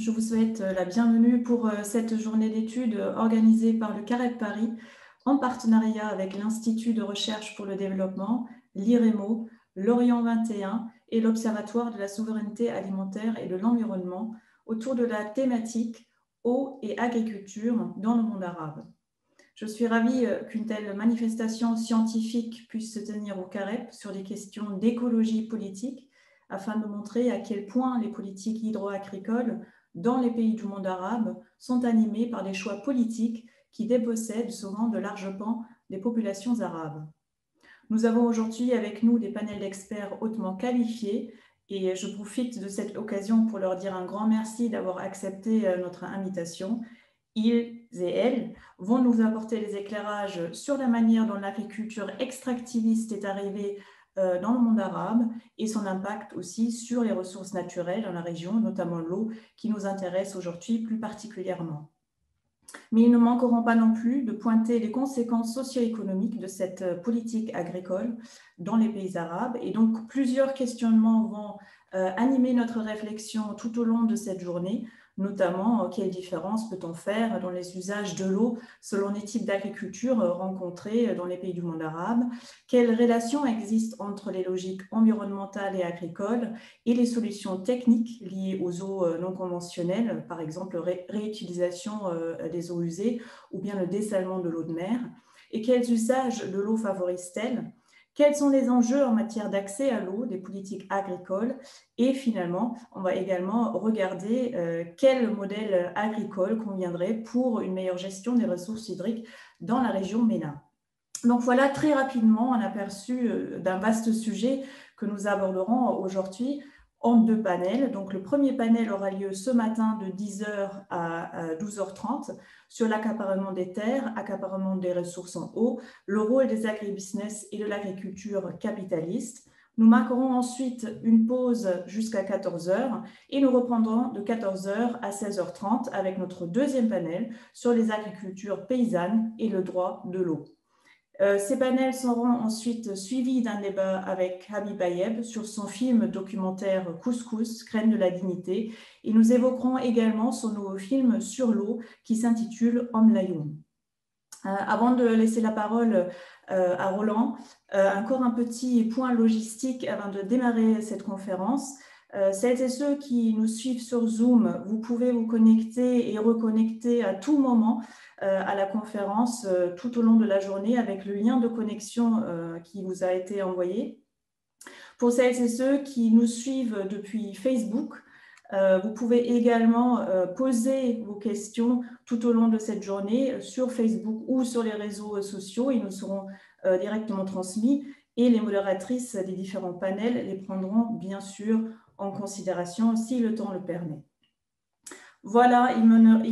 je vous souhaite la bienvenue pour cette journée d'études organisée par le CAREB Paris en partenariat avec l'Institut de recherche pour le développement, l'IREMO, l'Orient 21 et l'Observatoire de la souveraineté alimentaire et de l'environnement autour de la thématique eau et agriculture dans le monde arabe. Je suis ravie qu'une telle manifestation scientifique puisse se tenir au CAREB sur des questions d'écologie politique afin de montrer à quel point les politiques hydro-agricoles dans les pays du monde arabe sont animées par des choix politiques qui dépossèdent souvent de larges pans des populations arabes. Nous avons aujourd'hui avec nous des panels d'experts hautement qualifiés et je profite de cette occasion pour leur dire un grand merci d'avoir accepté notre invitation. Ils et elles vont nous apporter des éclairages sur la manière dont l'agriculture extractiviste est arrivée dans le monde arabe et son impact aussi sur les ressources naturelles dans la région, notamment l'eau, qui nous intéresse aujourd'hui plus particulièrement. Mais ils ne manqueront pas non plus de pointer les conséquences socio-économiques de cette politique agricole dans les pays arabes. Et donc, plusieurs questionnements vont animer notre réflexion tout au long de cette journée, notamment quelle différence peut-on faire dans les usages de l'eau selon les types d'agriculture rencontrés dans les pays du monde arabe, quelles relations existent entre les logiques environnementales et agricoles et les solutions techniques liées aux eaux non conventionnelles, par exemple réutilisation des eaux usées ou bien le dessalement de l'eau de mer, et quels usages de l'eau favorisent-elles? Quels sont les enjeux en matière d'accès à l'eau des politiques agricoles? Et finalement, on va également regarder quel modèle agricole conviendrait pour une meilleure gestion des ressources hydriques dans la région MENA. Donc voilà très rapidement un aperçu d'un vaste sujet que nous aborderons aujourd'hui en deux panels. Donc le premier panel aura lieu ce matin de 10h à 12h30 sur l'accaparement des terres, accaparement des ressources en eau, le rôle des agribusiness et de l'agriculture capitaliste. Nous marquerons ensuite une pause jusqu'à 14h et nous reprendrons de 14h à 16h30 avec notre deuxième panel sur les agricultures paysannes et le droit de l'eau. Ces panels seront ensuite suivis d'un débat avec Habib Ayeb sur son film documentaire Couscous, graines de la dignité, et nous évoquerons également son nouveau film sur l'eau qui s'intitule Om Layoum. Avant de laisser la parole à Roland, encore un petit point logistique avant de démarrer cette conférence. Celles et ceux qui nous suivent sur Zoom, vous pouvez vous connecter et reconnecter à tout moment à la conférence tout au long de la journée avec le lien de connexion qui vous a été envoyé. Pour celles et ceux qui nous suivent depuis Facebook, vous pouvez également poser vos questions tout au long de cette journée sur Facebook ou sur les réseaux sociaux. Ils nous seront directement transmis et les modératrices des différents panels les prendront bien sûr en considération si le temps le permet. Voilà, il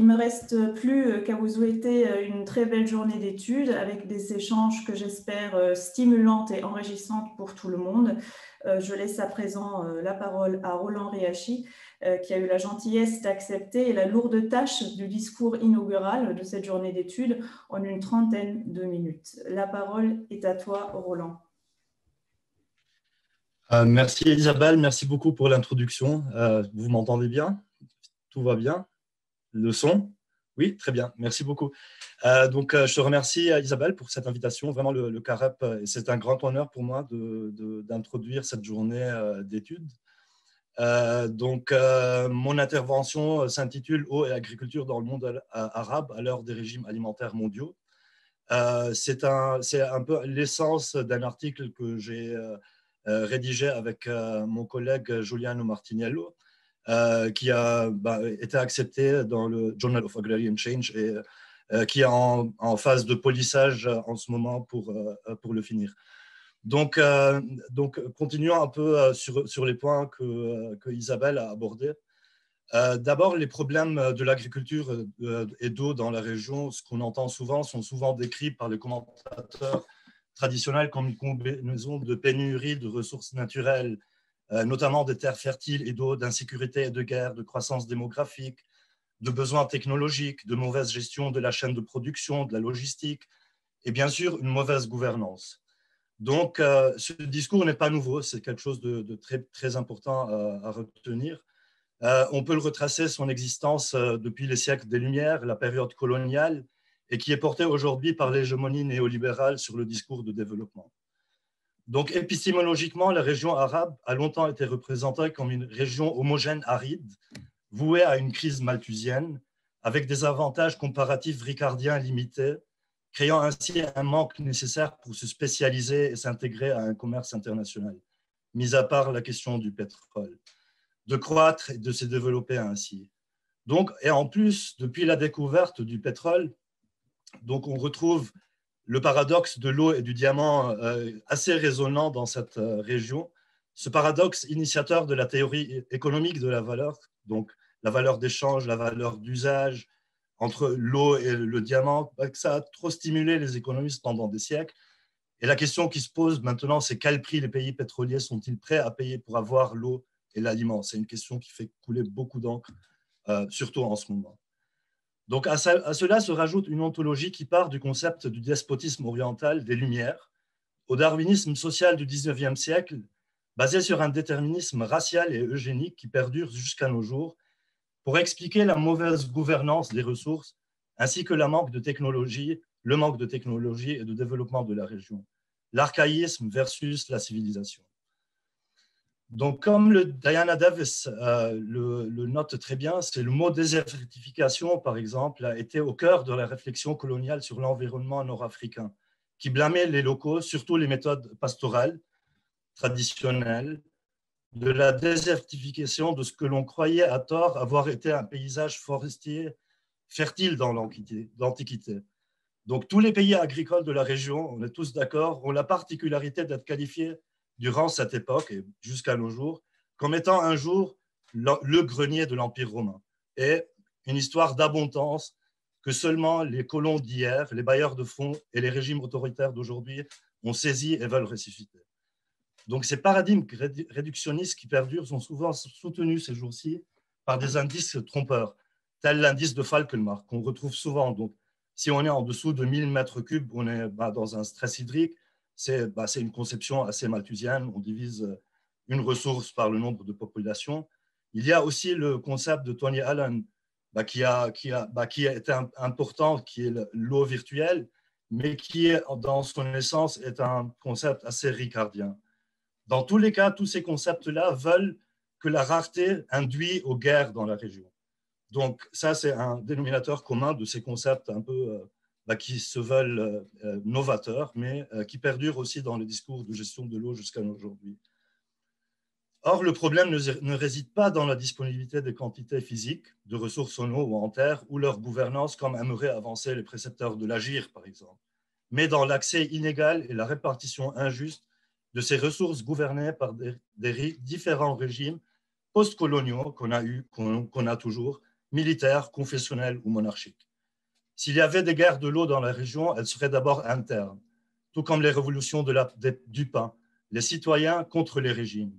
me reste plus qu'à vous souhaiter une très belle journée d'études avec des échanges que j'espère stimulantes et enrichissantes pour tout le monde. Je laisse à présent la parole à Roland Riachi, qui a eu la gentillesse d'accepter la lourde tâche du discours inaugural de cette journée d'études en une trentaine de minutes. La parole est à toi, Roland. Merci Isabelle, merci beaucoup pour l'introduction. Vous m'entendez bien? Tout va bien? Le son? Oui, très bien, merci beaucoup. Je te remercie Isabelle pour cette invitation. Vraiment, le CAREB, c'est un grand honneur pour moi d'introduire cette journée d'études. Mon intervention s'intitule « Eau et agriculture dans le monde arabe à l'heure des régimes alimentaires mondiaux ». C'est un peu l'essence d'un article que j'ai rédigé avec mon collègue Giuliano Martiniello, qui a été accepté dans le Journal of Agrarian Change et qui est en phase de polissage en ce moment pour le finir. Donc, continuons un peu sur les points que Isabelle a abordés. D'abord, les problèmes de l'agriculture et d'eau dans la région, ce qu'on entend souvent, sont souvent décrits par les commentateurs traditionnels comme une combinaison de pénurie de ressources naturelles, notamment de terres fertiles et d'eau, d'insécurité et de guerre, de croissance démographique, de besoins technologiques, de mauvaise gestion de la chaîne de production, de la logistique et bien sûr une mauvaise gouvernance. Donc, ce discours n'est pas nouveau, c'est quelque chose de très, très important à retenir. On peut le retracer son existence depuis les siècles des Lumières, la période coloniale, et qui est portée aujourd'hui par l'hégémonie néolibérale sur le discours de développement. Donc, épistémologiquement, la région arabe a longtemps été représentée comme une région homogène aride, vouée à une crise malthusienne, avec des avantages comparatifs ricardiens limités, créant ainsi un manque nécessaire pour se spécialiser et s'intégrer à un commerce international, mis à part la question du pétrole, de croître et de se développer ainsi. Donc, et en plus, depuis la découverte du pétrole, donc on retrouve le paradoxe de l'eau et du diamant assez résonnant dans cette région. Ce paradoxe initiateur de la théorie économique de la valeur, donc la valeur d'échange, la valeur d'usage entre l'eau et le diamant, ça a trop stimulé les économistes pendant des siècles. Et la question qui se pose maintenant, c'est quel prix les pays pétroliers sont-ils prêts à payer pour avoir l'eau et l'aliment? C'est une question qui fait couler beaucoup d'encre, surtout en ce moment. Donc à cela se rajoute une ontologie qui part du concept du despotisme oriental des Lumières au darwinisme social du XIXe siècle, basé sur un déterminisme racial et eugénique qui perdure jusqu'à nos jours, pour expliquer la mauvaise gouvernance des ressources ainsi que le manque de technologie et de développement de la région, l'archaïsme versus la civilisation. Donc, comme Diana Davis le note très bien, c'est le mot désertification, par exemple, a été au cœur de la réflexion coloniale sur l'environnement nord-africain, qui blâmait les locaux, surtout les méthodes pastorales traditionnelles, de la désertification de ce que l'on croyait à tort avoir été un paysage forestier fertile dans l'Antiquité. Donc, tous les pays agricoles de la région, on est tous d'accord, ont la particularité d'être qualifiés durant cette époque et jusqu'à nos jours, comme étant un jour le grenier de l'Empire romain et une histoire d'abondance que seulement les colons d'hier, les bailleurs de fonds et les régimes autoritaires d'aujourd'hui ont saisi et veulent ressusciter. Donc ces paradigmes réductionnistes qui perdurent sont souvent soutenus ces jours-ci par des indices trompeurs, tels l'indice de Falkenmark qu'on retrouve souvent. Donc, si on est en dessous de 1000 mètres cubes, on est dans un stress hydrique. C'est une conception assez malthusienne. On divise une ressource par le nombre de populations. Il y a aussi le concept de Tony Allen qui a été important, qui est l'eau virtuelle, mais qui, dans son essence, est un concept assez ricardien. Dans tous les cas, tous ces concepts-là veulent que la rareté induit aux guerres dans la région. Donc, ça, c'est un dénominateur commun de ces concepts un peu qui se veulent novateurs, mais qui perdurent aussi dans les discours de gestion de l'eau jusqu'à aujourd'hui. Or, le problème ne réside pas dans la disponibilité des quantités physiques de ressources en eau ou en terre ou leur gouvernance, comme aimeraient avancer les précepteurs de l'Agir, par exemple, mais dans l'accès inégal et la répartition injuste de ces ressources gouvernées par des différents régimes post-coloniaux qu'on a eu, qu'on a toujours, militaires, confessionnels ou monarchiques. S'il y avait des guerres de l'eau dans la région, elles seraient d'abord internes, tout comme les révolutions du pain, les citoyens contre les régimes.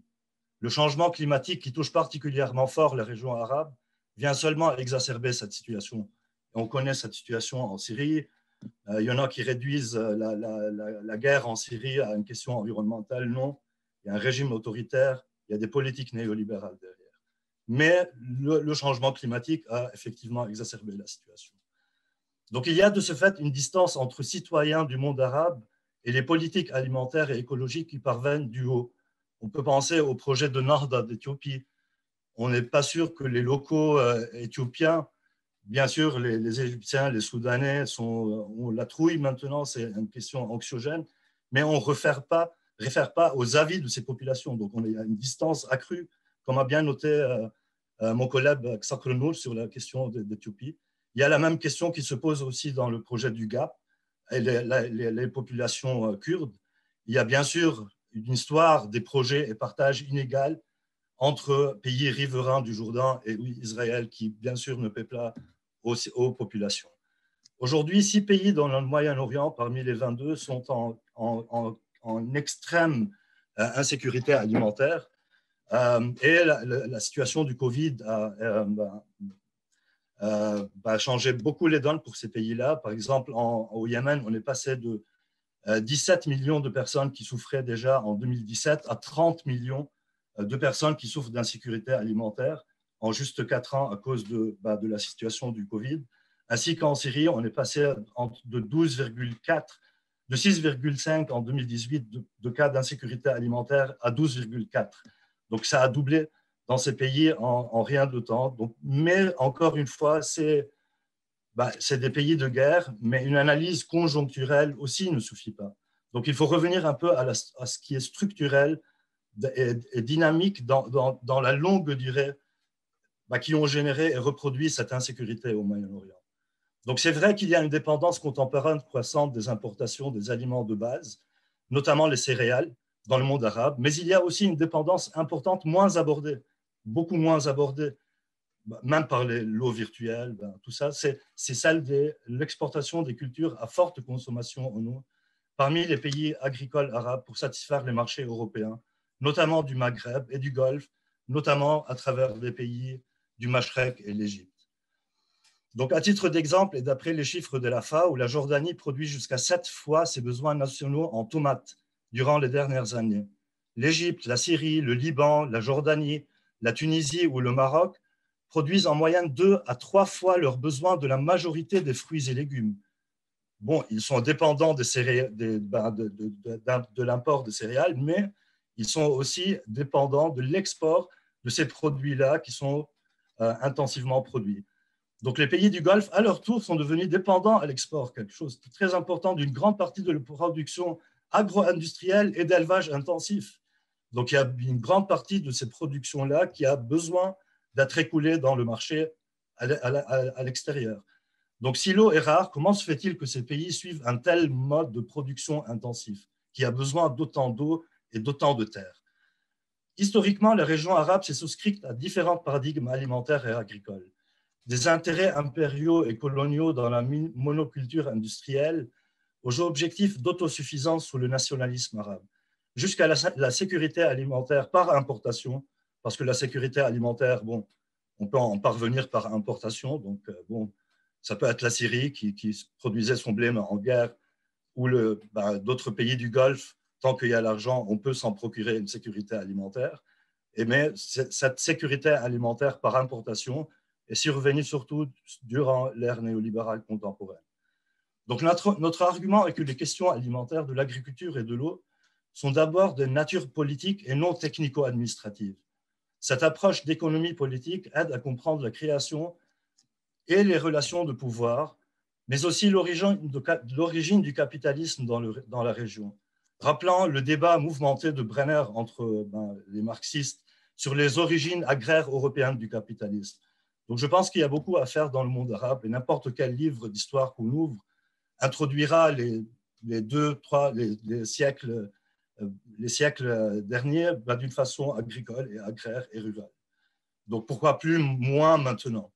Le changement climatique qui touche particulièrement fort les régions arabes vient seulement exacerber cette situation. On connaît cette situation en Syrie. Il y en a qui réduisent la guerre en Syrie à une question environnementale. Non, il y a un régime autoritaire, il y a des politiques néolibérales derrière. Mais le changement climatique a effectivement exacerbé la situation. Donc il y a de ce fait une distance entre citoyens du monde arabe et les politiques alimentaires et écologiques qui parviennent du haut. On peut penser au projet de Nahda d'Éthiopie. On n'est pas sûr que les locaux éthiopiens, bien sûr les Égyptiens, les Soudanais ont la trouille maintenant, c'est une question anxiogène, mais on ne réfère pas aux avis de ces populations. Donc on a une distance accrue, comme a bien noté mon collègue Xakr Nour sur la question d'Éthiopie. Il y a la même question qui se pose aussi dans le projet du GAP et les populations kurdes. Il y a bien sûr une histoire des projets et partages inégal entre pays riverains du Jourdain et Israël qui, bien sûr, ne paient pas aux populations. Aujourd'hui, 6 pays dans le Moyen-Orient, parmi les 22, sont en extrême insécurité alimentaire. Et la situation du Covid a changé beaucoup les donnes pour ces pays-là. Par exemple, au Yémen, on est passé de 17 millions de personnes qui souffraient déjà en 2017 à 30 millions de personnes qui souffrent d'insécurité alimentaire en juste 4 ans à cause de la situation du Covid, ainsi qu'en Syrie, on est passé de 6,5 en 2018 de cas d'insécurité alimentaire à 12,4. Donc ça a doublé dans ces pays en rien de temps. Donc, mais encore une fois, c'est des pays de guerre, mais une analyse conjoncturelle aussi ne suffit pas. Donc il faut revenir un peu à ce qui est structurel et dynamique dans la longue durée qui ont généré et reproduit cette insécurité au Moyen-Orient. Donc c'est vrai qu'il y a une dépendance contemporaine croissante des importations des aliments de base, notamment les céréales, dans le monde arabe, mais il y a aussi une dépendance importante, moins abordée, beaucoup moins abordée, même par les lots virtuels, tout ça, c'est celle de l'exportation des cultures à forte consommation en eau parmi les pays agricoles arabes pour satisfaire les marchés européens, notamment du Maghreb et du Golfe, notamment à travers les pays du Machrek et l'Égypte. Donc, à titre d'exemple, et d'après les chiffres de la FAO, la Jordanie produit jusqu'à 7 fois ses besoins nationaux en tomates durant les dernières années. L'Égypte, la Syrie, le Liban, la Jordanie, la Tunisie ou le Maroc produisent en moyenne 2 à 3 fois leurs besoins de la majorité des fruits et légumes. Bon, ils sont dépendants de l'import de céréales, mais ils sont aussi dépendants de l'export de ces produits-là qui sont intensivement produits. Donc, les pays du Golfe, à leur tour, sont devenus dépendants à l'export, quelque chose de très important d'une grande partie de la production agro-industrielle et d'élevage intensif. Donc, il y a une grande partie de ces productions-là qui a besoin d'être écoulée dans le marché à l'extérieur. Donc, si l'eau est rare, comment se fait-il que ces pays suivent un tel mode de production intensif qui a besoin d'autant d'eau et d'autant de terre? Historiquement, la région arabe s'est souscrite à différents paradigmes alimentaires et agricoles. Des intérêts impériaux et coloniaux dans la monoculture industrielle aux objectifs d'autosuffisance sous le nationalisme arabe, jusqu'à la sécurité alimentaire par importation, parce que la sécurité alimentaire, bon, on peut en parvenir par importation, donc bon, ça peut être la Syrie qui produisait son blé en guerre, ou d'autres pays du Golfe, tant qu'il y a l'argent, on peut s'en procurer une sécurité alimentaire. Mais cette sécurité alimentaire par importation est survenue surtout durant l'ère néolibérale contemporaine. Donc notre argument est que les questions alimentaires de l'agriculture et de l'eau sont d'abord de nature politique et non technico-administrative. Cette approche d'économie politique aide à comprendre la création et les relations de pouvoir, mais aussi l'origine du capitalisme dans la région, rappelant le débat mouvementé de Brenner entre les marxistes sur les origines agraires européennes du capitalisme. Donc je pense qu'il y a beaucoup à faire dans le monde arabe et n'importe quel livre d'histoire qu'on ouvre introduira les siècles derniers d'une façon agricole et agraire et rurale. Donc pourquoi plus moins maintenant?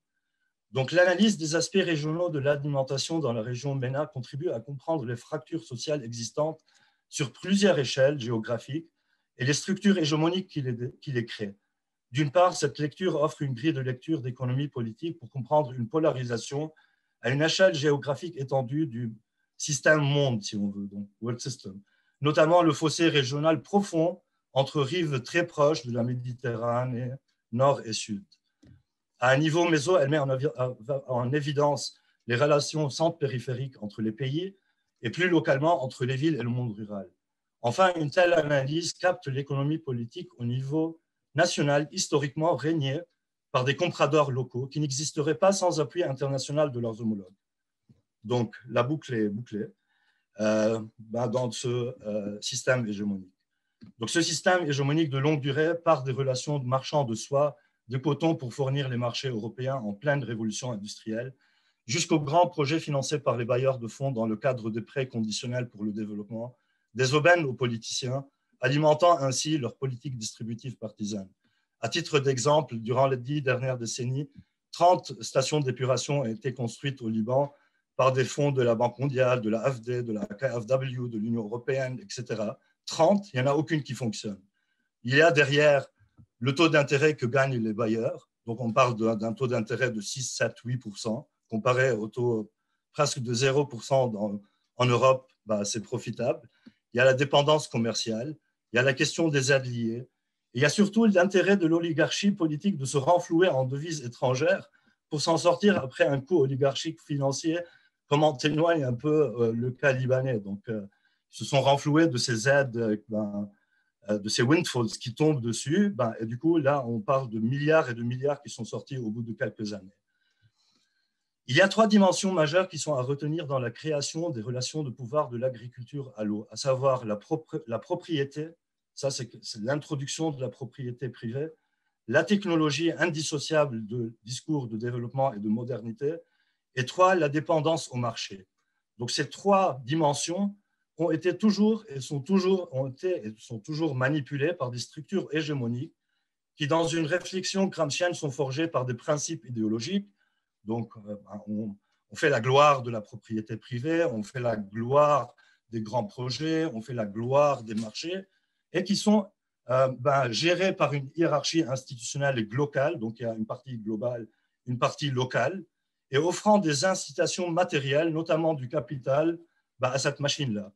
Donc l'analyse des aspects régionaux de l'alimentation dans la région MENA contribue à comprendre les fractures sociales existantes sur plusieurs échelles géographiques et les structures hégémoniques qui les créent. D'une part, cette lecture offre une grille de lecture d'économie politique pour comprendre une polarisation à une échelle géographique étendue du système monde, si on veut, donc world system, notamment le fossé régional profond entre rives très proches de la Méditerranée, nord et sud. À un niveau méso, elle met en évidence les relations centre-périphériques entre les pays et plus localement entre les villes et le monde rural. Enfin, une telle analyse capte l'économie politique au niveau national historiquement régné par des compradors locaux qui n'existeraient pas sans appui international de leurs homologues. Donc, la boucle est bouclée dans ce système hégémonique. Donc, ce système hégémonique de longue durée part des relations de marchands de soie, de coton pour fournir les marchés européens en pleine révolution industrielle, jusqu'aux grands projets financés par les bailleurs de fonds dans le cadre de prêts conditionnels pour le développement, des aubaines aux politiciens, alimentant ainsi leur politique distributive partisane. À titre d'exemple, durant les 10 dernières décennies, 30 stations d'épuration ont été construites au Liban par des fonds de la Banque mondiale, de la AFD, de la KfW, de l'Union européenne, etc. 30, il n'y en a aucune qui fonctionne. Il y a derrière le taux d'intérêt que gagnent les bailleurs. Donc, on parle d'un taux d'intérêt de 6, 7, 8%, comparé au taux presque de 0% en Europe, c'est profitable. Il y a la dépendance commerciale, il y a la question des aides liées, Il y a surtout l'intérêt de l'oligarchie politique de se renflouer en devises étrangères pour s'en sortir après un coup oligarchique financier, comme en témoigne un peu le cas libanais. Donc, ils se sont renfloués de ces aides, de ces windfalls qui tombent dessus. Et du coup, là, on parle de milliards et de milliards qui sont sortis au bout de quelques années. Il y a 3 dimensions majeures qui sont à retenir dans la création des relations de pouvoir de l'agriculture à l'eau, à savoir la propriété, ça c'est l'introduction de la propriété privée, la technologie indissociable de discours de développement et de modernité, et 3, la dépendance au marché. Donc ces 3 dimensions ont été toujours et sont toujours manipulées par des structures hégémoniques qui, dans une réflexion gramscienne, sont forgées par des principes idéologiques. Donc, on fait la gloire de la propriété privée, on fait la gloire des grands projets, on fait la gloire des marchés, et qui sont gérés par une hiérarchie institutionnelle et locale, donc il y a une partie globale, une partie locale, et offrant des incitations matérielles, notamment du capital, à cette machine-là.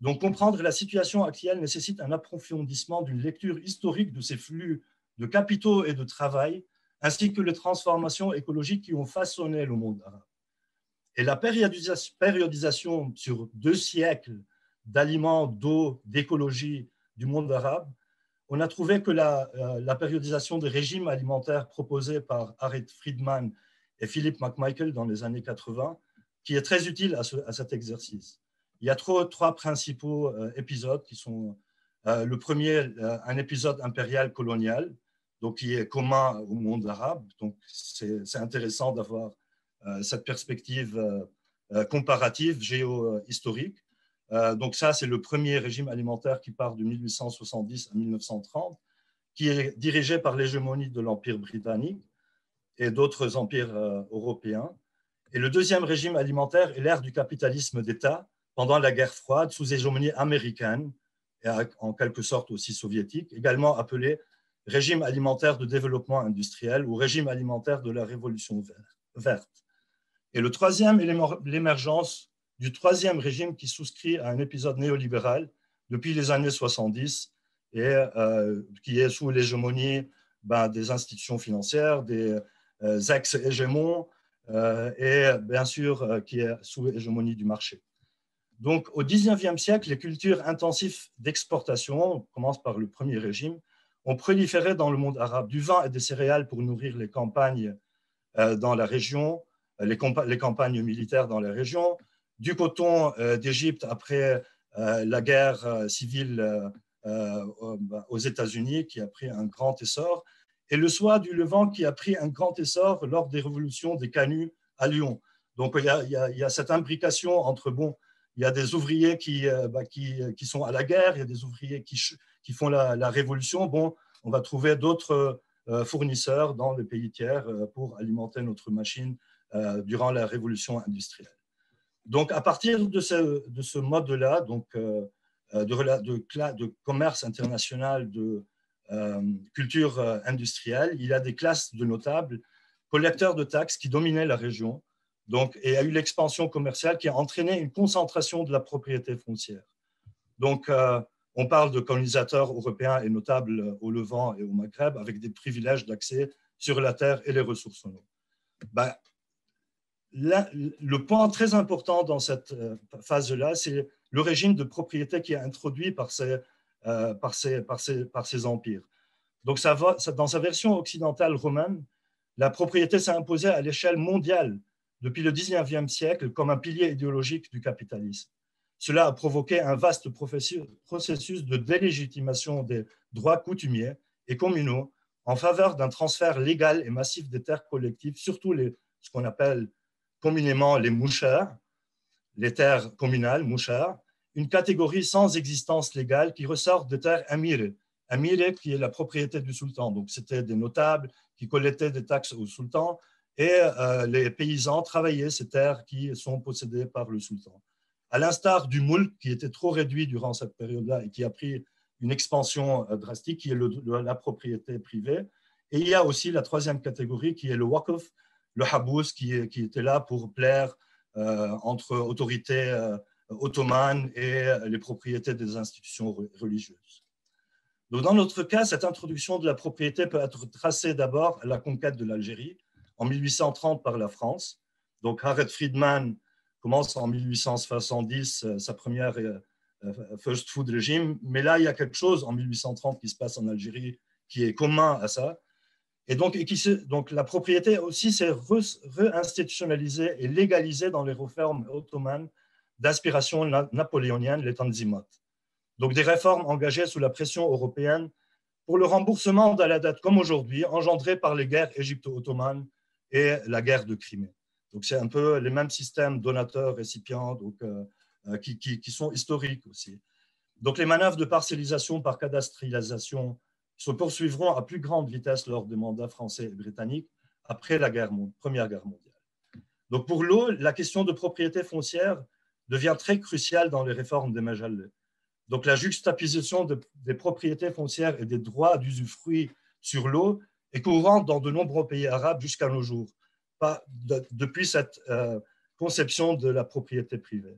Donc, comprendre la situation actuelle nécessite un approfondissement d'une lecture historique de ces flux de capitaux et de travail, ainsi que les transformations écologiques qui ont façonné le monde arabe. Et la périodisation sur 2 siècles d'aliments, d'eau, d'écologie du monde arabe, on a trouvé que la périodisation des régimes alimentaires proposés par Harriet Friedman et Philip McMichael dans les années 80, qui est très utile à cet exercice. Il y a 3 principaux épisodes qui sont le premier, un épisode impérial colonial, donc qui est commun au monde arabe. Donc c'est intéressant d'avoir cette perspective comparative, géo-historique. Donc ça, c'est le premier régime alimentaire qui part de 1870 à 1930, qui est dirigé par l'hégémonie de l'Empire britannique et d'autres empires européens. Et le deuxième régime alimentaire est l'ère du capitalisme d'État pendant la guerre froide sous hégémonie américaine et en quelque sorte aussi soviétique, également appelé régime alimentaire de développement industriel ou régime alimentaire de la révolution verte. Et le troisième est l'émergence du troisième régime qui souscrit à un épisode néolibéral depuis les années 70 et qui est sous l'hégémonie des institutions financières, des ex-hégémons et bien sûr qui est sous l'hégémonie du marché. Donc au 19e siècle, les cultures intensives d'exportation, on commence par le premier régime, ont proliféré dans le monde arabe, du vin et des céréales pour nourrir les campagnes dans la région, les campagnes militaires dans la région, du coton d'Égypte après la guerre civile aux États-Unis qui a pris un grand essor, et le soie du Levant qui a pris un grand essor lors des révolutions des canuts à Lyon. Donc il y a cette imbrication entre, il y a des ouvriers qui sont à la guerre, il y a des ouvriers qui font la révolution. On va trouver d'autres fournisseurs dans les pays tiers pour alimenter notre machine durant la révolution industrielle. Donc, à partir de ce mode-là, donc, de commerce international, de culture industrielle, il y a des classes de notables, collecteurs de taxes qui dominaient la région. Donc, et il y a eu l'expansion commerciale qui a entraîné une concentration de la propriété foncière. Donc, on parle de colonisateurs européens et notables au Levant et au Maghreb avec des privilèges d'accès sur la terre et les ressources en eau. Le point très important dans cette phase-là, c'est le régime de propriété qui est introduit par ces empires. Donc, dans sa version occidentale romaine, la propriété s'est imposée à l'échelle mondiale depuis le 19e siècle comme un pilier idéologique du capitalisme. Cela a provoqué un vaste processus de délégitimation des droits coutumiers et communaux en faveur d'un transfert légal et massif des terres collectives, surtout ce qu'on appelle communément les mouchers, les terres communales, mouchers, une catégorie sans existence légale qui ressort des terres amirées. Amiré qui est la propriété du sultan. Donc, c'était des notables qui collectaient des taxes au sultan et les paysans travaillaient ces terres qui sont possédées par le sultan. À l'instar du moulk qui était trop réduit durant cette période-là et qui a pris une expansion drastique, qui est la propriété privée. Et il y a aussi la troisième catégorie qui est le waqf, le habous, qui était là pour plaire entre autorités ottomanes et les propriétés des institutions religieuses. Donc, dans notre cas, cette introduction de la propriété peut être tracée d'abord à la conquête de l'Algérie en 1830 par la France. Donc, Harriet Friedman commence en 1870 sa première First Food Regime, mais là, il y a quelque chose en 1830 qui se passe en Algérie qui est commun à ça. Et donc, la propriété aussi s'est réinstitutionnalisée et légalisée dans les réformes ottomanes d'inspiration napoléonienne, les Tanzimat. Donc, des réformes engagées sous la pression européenne pour le remboursement de la dette, comme aujourd'hui, engendrée par les guerres égypto-ottomanes et la guerre de Crimée. Donc, c'est un peu les mêmes systèmes donateurs, récipients, donc, qui sont historiques aussi. Donc, les manœuvres de parcellisation par cadastralisation se poursuivront à plus grande vitesse lors des mandats français et britanniques après la Première Guerre mondiale. Donc, pour l'eau, la question de propriété foncière devient très cruciale dans les réformes des Majalleh. Donc, la juxtaposition des propriétés foncières et des droits d'usufruit sur l'eau est courante dans de nombreux pays arabes jusqu'à nos jours, depuis cette conception de la propriété privée.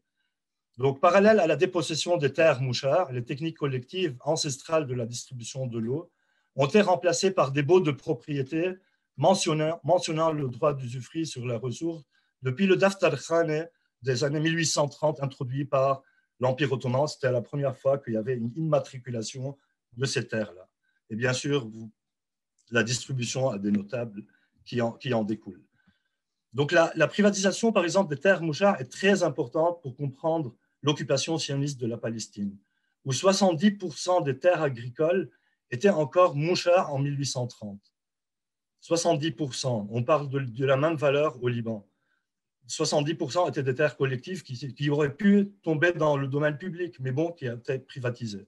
Donc, parallèle à la dépossession des terres mouchards, les techniques collectives ancestrales de la distribution de l'eau ont été remplacées par des baux de propriété mentionnant le droit d'usufruit sur la ressource depuis le Daftar Khane des années 1830 introduit par l'Empire ottoman. C'était la première fois qu'il y avait une immatriculation de ces terres-là. Et bien sûr, la distribution à des notables qui en découlent. Donc la privatisation, par exemple, des terres mouchards est très importante pour comprendre l'occupation sioniste de la Palestine, où 70% des terres agricoles étaient encore mouchards en 1830. 70%. On parle de la même valeur au Liban. 70% étaient des terres collectives qui auraient pu tomber dans le domaine public, mais bon, qui a été privatisées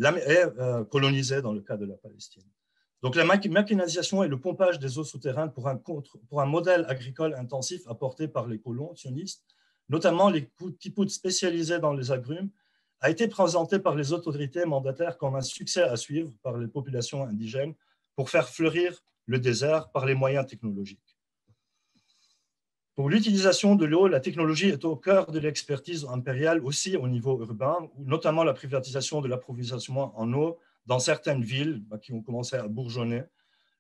et colonisées dans le cas de la Palestine. Donc la machinisation et le pompage des eaux souterraines pour un modèle agricole intensif apporté par les colons sionistes, notamment les kibbutz spécialisés dans les agrumes, a été présenté par les autorités mandataires comme un succès à suivre par les populations indigènes pour faire fleurir le désert par les moyens technologiques. Pour l'utilisation de l'eau, la technologie est au cœur de l'expertise impériale aussi au niveau urbain, notamment la privatisation de l'approvisionnement en eau dans certaines villes qui ont commencé à bourgeonner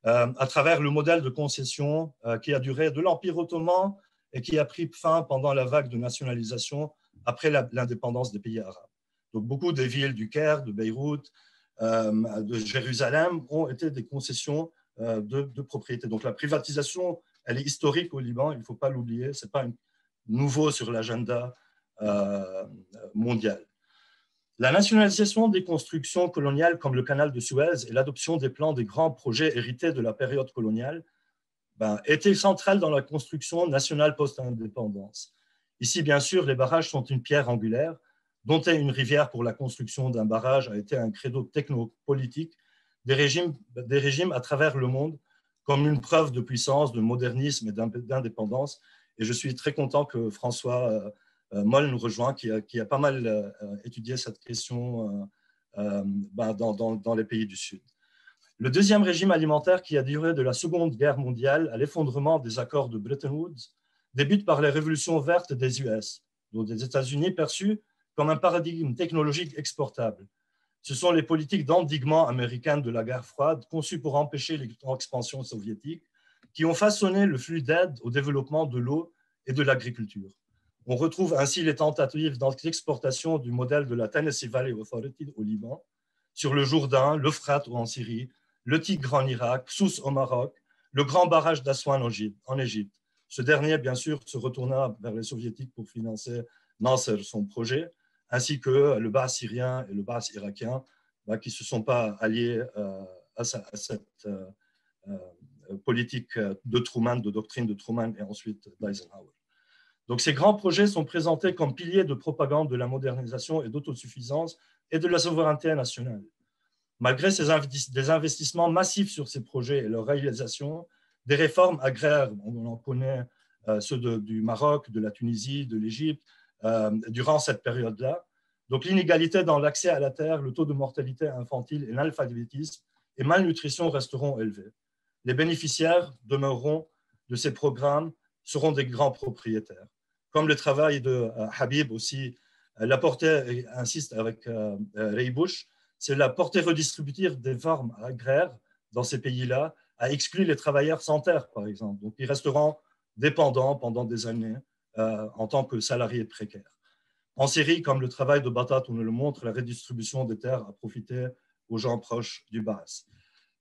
à travers le modèle de concession qui a duré de l'Empire ottoman et qui a pris fin pendant la vague de nationalisation après l'indépendance des pays arabes. Donc beaucoup des villes du Caire, de Beyrouth, de Jérusalem ont été des concessions de propriété. Donc la privatisation, elle est historique au Liban, il ne faut pas l'oublier, ce n'est pas nouveau sur l'agenda mondial. La nationalisation des constructions coloniales comme le canal de Suez et l'adoption des plans des grands projets hérités de la période coloniale étaient centrales dans la construction nationale post-indépendance. Ici, bien sûr, les barrages sont une pierre angulaire. Dompter une rivière pour la construction d'un barrage a été un credo technopolitique des régimes à travers le monde comme une preuve de puissance, de modernisme et d'indépendance. Et je suis très content que François Moll nous rejoint, qui a pas mal étudié cette question dans les pays du Sud. Le deuxième régime alimentaire qui a duré de la Seconde Guerre mondiale à l'effondrement des accords de Bretton Woods débute par les révolutions vertes des US, donc des États-Unis perçus comme un paradigme technologique exportable. Ce sont les politiques d'endiguement américaines de la guerre froide conçues pour empêcher l'expansion soviétique qui ont façonné le flux d'aide au développement de l'eau et de l'agriculture. On retrouve ainsi les tentatives d'exportation du modèle de la Tennessee Valley Authority au Liban, sur le Jourdain, l'Euphrate en Syrie, le Tigre en Irak, Sousse au Maroc, le grand barrage d'Aswan en Égypte. Ce dernier, bien sûr, se retourna vers les soviétiques pour financer Nasser, son projet, ainsi que le Ba'ath syrien et le Ba'ath irakien, qui ne se sont pas alliés à cette politique de Truman, de doctrine de Truman et ensuite d'Eisenhower. Donc ces grands projets sont présentés comme piliers de propagande de la modernisation et d'autosuffisance et de la souveraineté nationale. Malgré des investissements massifs sur ces projets et leur réalisation, des réformes agraires, on en connaît ceux du Maroc, de la Tunisie, de l'Égypte, durant cette période-là. Donc l'inégalité dans l'accès à la terre, le taux de mortalité infantile et l'alphabétisme et malnutrition resteront élevés. Les bénéficiaires demeureront de ces programmes seront des grands propriétaires. Comme le travail de Habib aussi l'apportait et insiste avec Ray Bush, c'est la portée redistributive des formes agraires dans ces pays-là a exclu les travailleurs sans terre, par exemple. Donc, ils resteront dépendants pendant des années en tant que salariés précaires. En Syrie, comme le travail de Batat nous le montre, la redistribution des terres a profité aux gens proches du Baas.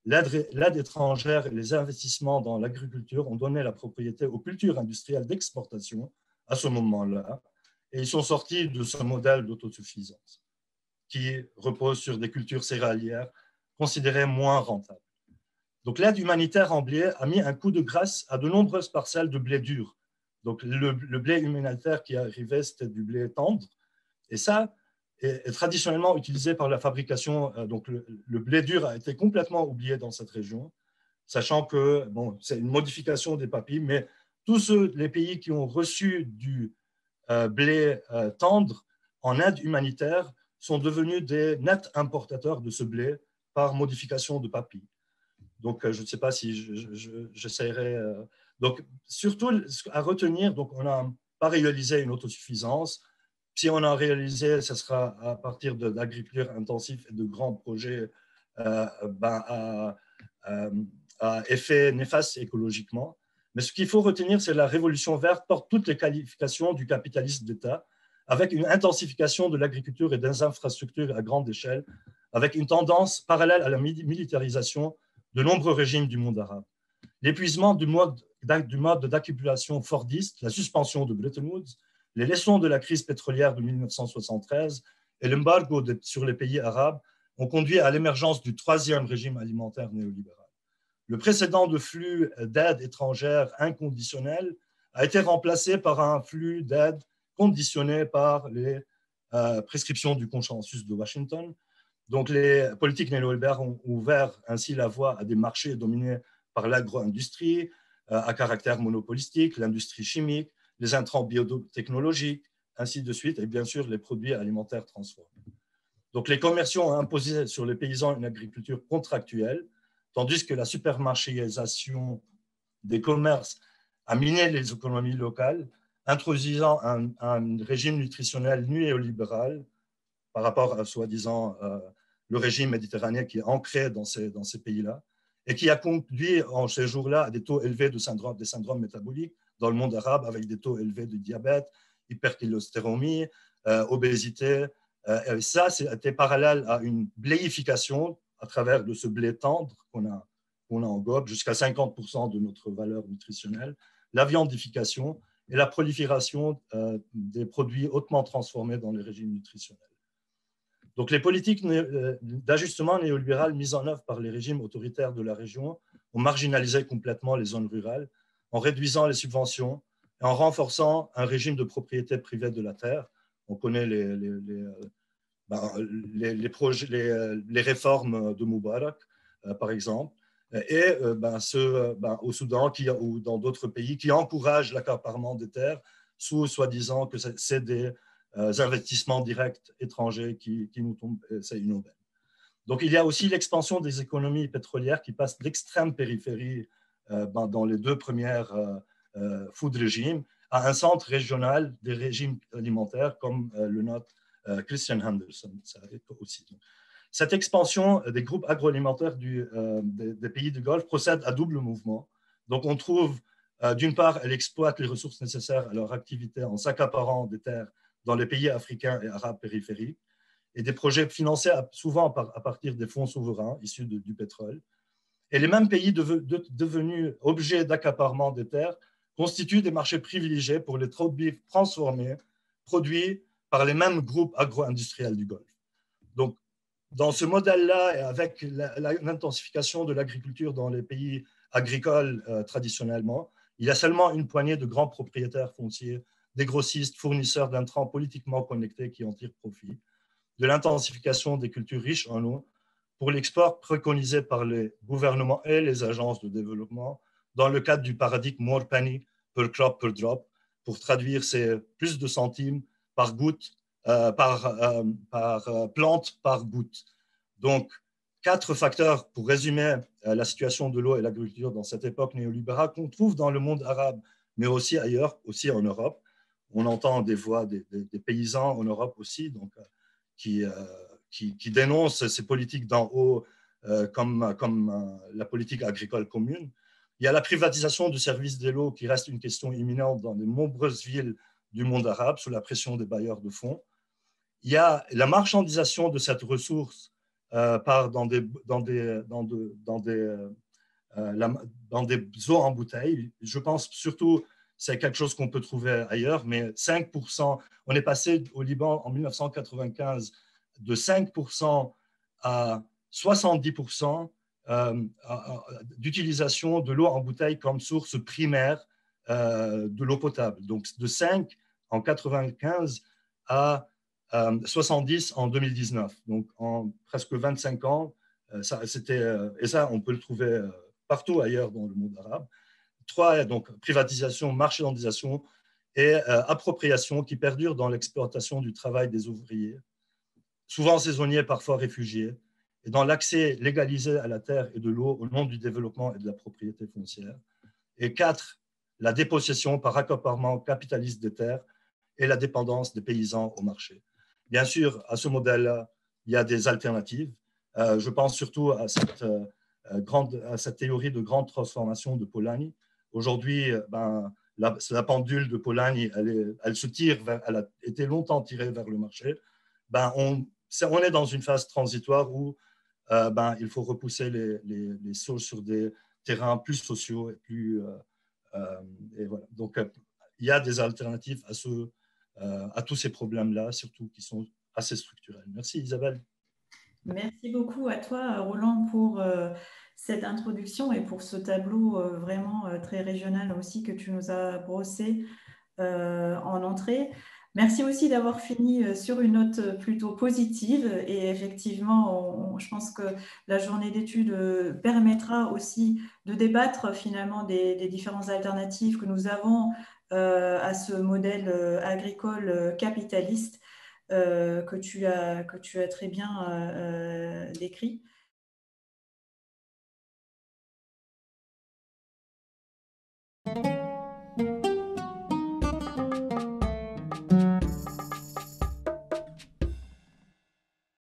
L'aide étrangère et les investissements dans l'agriculture ont donné la propriété aux cultures industrielles d'exportation à ce moment-là, et ils sont sortis de ce modèle d'autosuffisance qui repose sur des cultures céréalières considérées moins rentables. Donc l'aide humanitaire en blé a mis un coup de grâce à de nombreuses parcelles de blé dur. Donc le blé humanitaire qui arrivait, c'était du blé tendre, et ça est traditionnellement utilisé par la fabrication. Donc le blé dur a été complètement oublié dans cette région, sachant que bon, c'est une modification des papilles, mais tous les pays qui ont reçu du blé tendre en aide humanitaire sont devenus des nets importateurs de ce blé par modification de papilles. Donc, je ne sais pas si j'essaierai. Donc, surtout à retenir, donc, on n'a pas réalisé une autosuffisance. Si on a réalisé, ce sera à partir de l'agriculture intensive et de grands projets à effet néfaste écologiquement. Mais ce qu'il faut retenir, c'est que la révolution verte porte toutes les qualifications du capitalisme d'État, avec une intensification de l'agriculture et des infrastructures à grande échelle, avec une tendance parallèle à la militarisation de nombreux régimes du monde arabe. L'épuisement du mode d'accumulation fordiste, la suspension de Bretton Woods, les leçons de la crise pétrolière de 1973 et l'embargo sur les pays arabes ont conduit à l'émergence du troisième régime alimentaire néolibéral. Le précédent de flux d'aide étrangère inconditionnelle a été remplacé par un flux d'aide conditionné par les prescriptions du consensus de Washington. Donc, les politiques néolibérales ont ouvert ainsi la voie à des marchés dominés par l'agro-industrie à caractère monopolistique, l'industrie chimique, les intrants biotechnologiques, ainsi de suite, et bien sûr les produits alimentaires transformés. Donc, les commerciants ont imposé sur les paysans une agriculture contractuelle, tandis que la supermarchéisation des commerces a miné les économies locales, introduisant un régime nutritionnel néolibéral par rapport à, soi-disant, le régime méditerranéen qui est ancré dans ces pays-là, et qui a conduit en ces jours-là à des taux élevés des syndromes métaboliques dans le monde arabe, avec des taux élevés de diabète, hypercholestérolémie, obésité. Et ça, c'était parallèle à une bléification à travers de ce blé tendre qu'on a en gobe, jusqu'à 50% de notre valeur nutritionnelle, la viandification et la prolifération des produits hautement transformés dans les régimes nutritionnels. Donc, les politiques d'ajustement néolibéral mises en œuvre par les régimes autoritaires de la région ont marginalisé complètement les zones rurales en réduisant les subventions et en renforçant un régime de propriété privée de la terre. On connaît les réformes de Moubarak, par exemple, et au Soudan ou dans d'autres pays qui encouragent l'accaparement des terres sous soi-disant que c'est des investissements directs étrangers qui nous tombent, c'est une aubaine. Donc, il y a aussi l'expansion des économies pétrolières qui passent d'extrême périphérie dans les deux premières food regimes à un centre régional des régimes alimentaires comme le note Christian Henderson. Ça aussi. Cette expansion des groupes agroalimentaires des pays du Golfe procède à double mouvement. Donc, on trouve, d'une part, elle exploite les ressources nécessaires à leur activité en s'accaparant des terres dans les pays africains et arabes périphériques, et des projets financés souvent à partir des fonds souverains issus du pétrole. Et les mêmes pays devenus objets d'accaparement des terres constituent des marchés privilégiés pour les produits transformés, produits par les mêmes groupes agro-industriels du Golfe. Donc, dans ce modèle-là, et avec l'intensification de l'agriculture dans les pays agricoles traditionnellement, il y a seulement une poignée de grands propriétaires fonciers, des grossistes, fournisseurs d'intrants politiquement connectés qui en tirent profit, de l'intensification des cultures riches en eau pour l'export préconisé par les gouvernements et les agences de développement dans le cadre du paradigme more penny per crop per drop, pour traduire ces plus de centimes par goutte, par plante par goutte. Donc, 4 facteurs pour résumer la situation de l'eau et l'agriculture dans cette époque néolibérale qu'on trouve dans le monde arabe, mais aussi ailleurs, aussi en Europe. On entend des voix des paysans en Europe aussi, donc, qui qui dénoncent ces politiques d'en haut comme la politique agricole commune. Il y a la privatisation du service de l'eau qui reste une question imminente dans de nombreuses villes du monde arabe sous la pression des bailleurs de fonds. Il y a la marchandisation de cette ressource dans des eaux en bouteille. Je pense surtout, c'est quelque chose qu'on peut trouver ailleurs, mais 5%, on est passé au Liban en 1995 de 5% à 70% d'utilisation de l'eau en bouteille comme source primaire de l'eau potable. Donc de 5 en 95 à 70 en 2019. Donc en presque 25 ans, et ça, on peut le trouver partout ailleurs dans le monde arabe. 3, donc privatisation, marchandisation et appropriation qui perdure dans l'exploitation du travail des ouvriers, souvent saisonniers, parfois réfugiés, et dans l'accès légalisé à la terre et de l'eau au nom du développement et de la propriété foncière. Et 4, la dépossession par accaparement capitaliste des terres et la dépendance des paysans au marché. Bien sûr, à ce modèle-là, il y a des alternatives. Je pense surtout à cette théorie de grande transformation de Polanyi. Aujourd'hui, la pendule de Polanyi, elle se tire elle a été longtemps tirée vers le marché. On est dans une phase transitoire où il faut repousser les choses sur des terrains plus sociaux et voilà. Donc, il y a des alternatives à tous ces problèmes-là, surtout qui sont assez structurels. Merci Isabelle. Merci beaucoup à toi, Roland, pour cette introduction et pour ce tableau vraiment très régional aussi que tu nous as brossé en entrée. Merci aussi d'avoir fini sur une note plutôt positive. Et effectivement, je pense que la journée d'études permettra aussi de débattre finalement des différentes alternatives que nous avons à ce modèle agricole capitaliste que tu as très bien décrit.